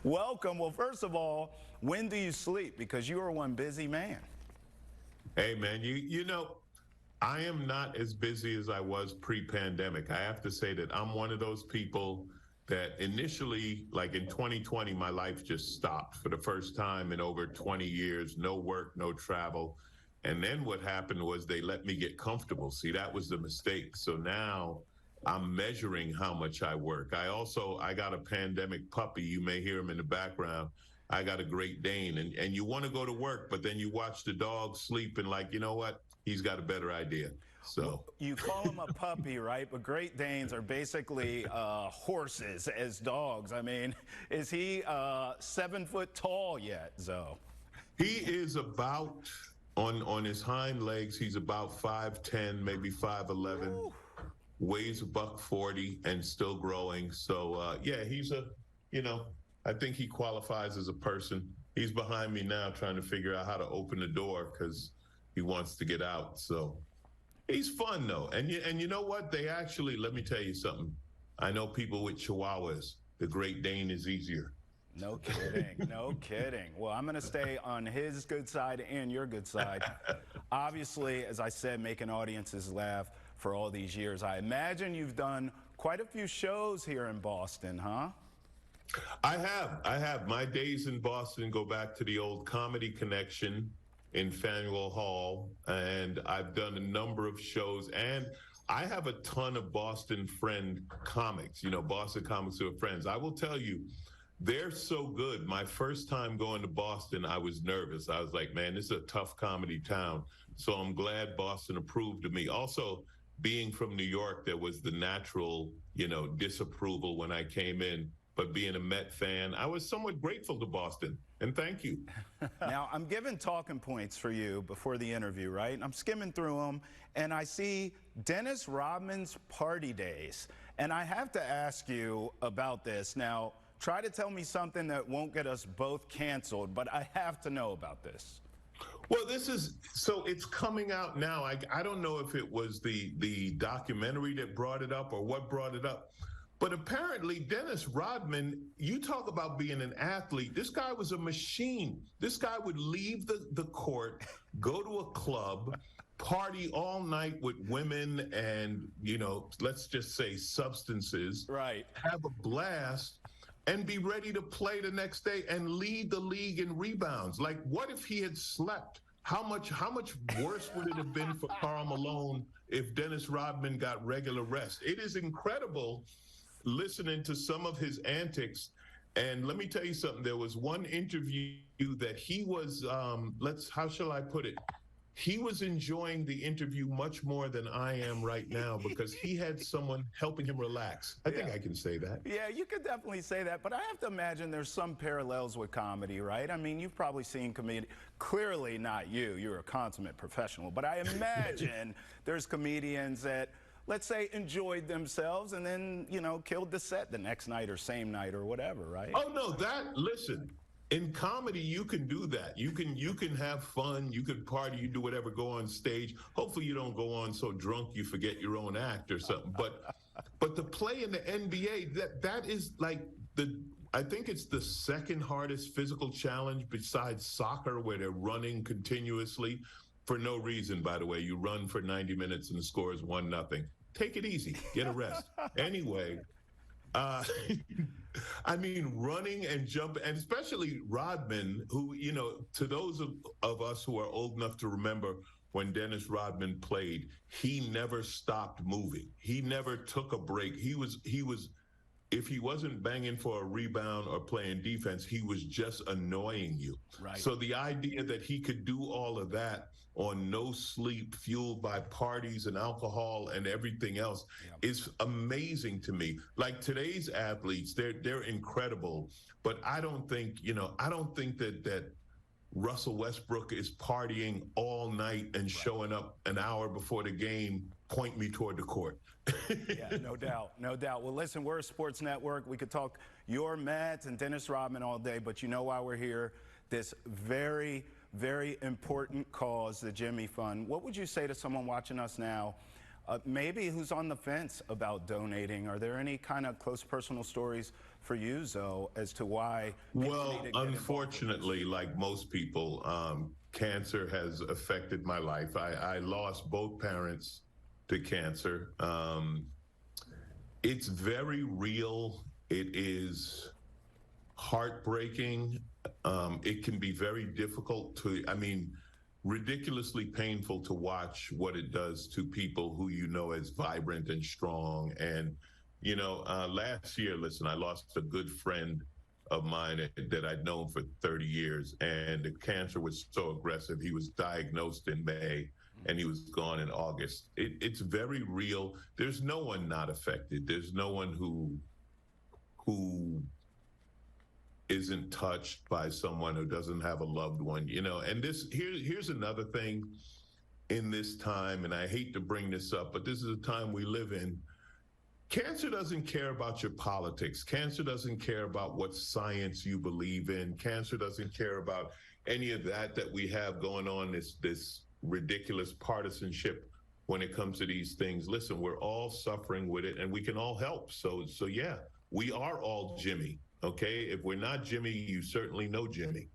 Welcome. Well, first of all, when do you sleep? Because you are one busy man. Hey man, you know, I am not as busy as I was pre-pandemic. I have to say that I'm one of those people that initially, like in 2020, my life just stopped for the first time in over 20 years. No work, no travel. And then what happened was they let me get comfortable. See, that was the mistake. So now I'm measuring how much I work. I got a pandemic puppy. You may hear him in the background. I got a Great Dane, and you want to go to work, but then you watch the dog sleep and like, you know what? He's got a better idea. Well, So you call him a puppy, right? But Great Danes are basically horses as dogs. I mean, is he 7 foot tall yet, Zoe? he is about on his hind legs, he's about 5'10", maybe 5'11", Woo. weighs a buck 40 and still growing. So yeah, you know, I think he qualifies as a person. He's behind me now trying to figure out how to open the door because he wants to get out. So he's fun though. And you know what? They actually, let me tell you something. I know people with Chihuahuas. The Great Dane is easier. No kidding. No kidding. Well, I'm going to stay on his good side and your good side. Obviously, as I said, making audiences laugh for all these years. I imagine you've done quite a few shows here in Boston, huh? I have. My days in Boston go back to the old Comedy Connection in Faneuil Hall, and I've done a number of shows. And I have a ton of Boston friend comics, you know, Boston comics who are friends. I will tell you, they're so good. My first time going to Boston, I was nervous. I was like, man, this is a tough comedy town. So I'm glad Boston approved of me. Also, being from New York, there was the natural, you know, disapproval when I came in. But being a Met fan, I was somewhat grateful to Boston. And thank you. Now, I'm giving talking points for you before the interview, right? I'm skimming through them, and I see Dennis Rodman's party days. And I have to ask you about this. Now, try to tell me something that won't get us both canceled, but I have to know about this. Well, so it's coming out now. I don't know if it was the documentary that brought it up or what brought it up. But apparently, Dennis Rodman, you talk about being an athlete. This guy was a machine. This guy would leave the court, go to a club, party all night with women and, you know, let's just say substances, Right. have a blast, and be ready to play the next day and lead the league in rebounds. Like, what if he had slept? How much worse would it have been for Karl Malone if Dennis Rodman got regular rest? It is incredible listening to some of his antics. And let me tell you something. There was one interview that he was, how shall I put it? He was enjoying the interview much more than I am right now because he had someone helping him relax. I think I can say that. Yeah, you could definitely say that, but I have to imagine there's some parallels with comedy, right? I mean, you've probably seen comedy. Clearly not you. You're a consummate professional. But I imagine there's comedians that, let's say, enjoyed themselves and then, you know, killed the set the next night or same night or whatever, right? Oh, no, listen. In comedy, you can do that. You can have fun. You can party. You do whatever. Go on stage. Hopefully, you don't go on so drunk you forget your own act or something. But to play in the NBA, that is like I think it's the second hardest physical challenge besides soccer, where they're running continuously for no reason. By the way, you run for 90 minutes and the score is 1-0. Take it easy. Get a rest. Anyway. Uh, I mean, running and jumping, and especially Rodman, who, you know, to those of us who are old enough to remember when Dennis Rodman played, he never stopped moving. He never took a break. He was if he wasn't banging for a rebound or playing defense, he was just annoying you. Right. So the idea that he could do all of that on no sleep, fueled by parties and alcohol and everything else, is amazing to me. Like today's athletes, they're incredible, but I don't think that Russell Westbrook is partying all night and showing up an hour before the game. Point me toward the court. Yeah, no doubt, no doubt. Well, listen, we're a sports network. We could talk your Mets and Dennis Rodman all day, but you know why we're here. This very, very important cause, the Jimmy Fund. What would you say to someone watching us now, maybe who's on the fence about donating? Are there any kind of close personal stories for you, Zoe, as to why Well, unfortunately, like most people, cancer has affected my life. I lost both parents to cancer. It's very real. It is heartbreaking. It can be very difficult ridiculously painful to watch what it does to people who you know as vibrant and strong. And, last year, listen, I lost a good friend of mine that I'd known for 30 years, and the cancer was so aggressive. He was diagnosed in May, and he was gone in August. It's very real. There's no one not affected. There's no one who isn't touched by someone who doesn't have a loved one, and here's another thing in this time, and I hate to bring this up, but this is a time we live in. Cancer doesn't care about your politics. Cancer doesn't care about what science you believe in. Cancer doesn't care about any of that we have going on, this ridiculous partisanship when it comes to these things. Listen, we're all suffering with it, and we can all help. So yeah, we are all Jimmy. Okay, if we're not Jimmy, you certainly know Jimmy.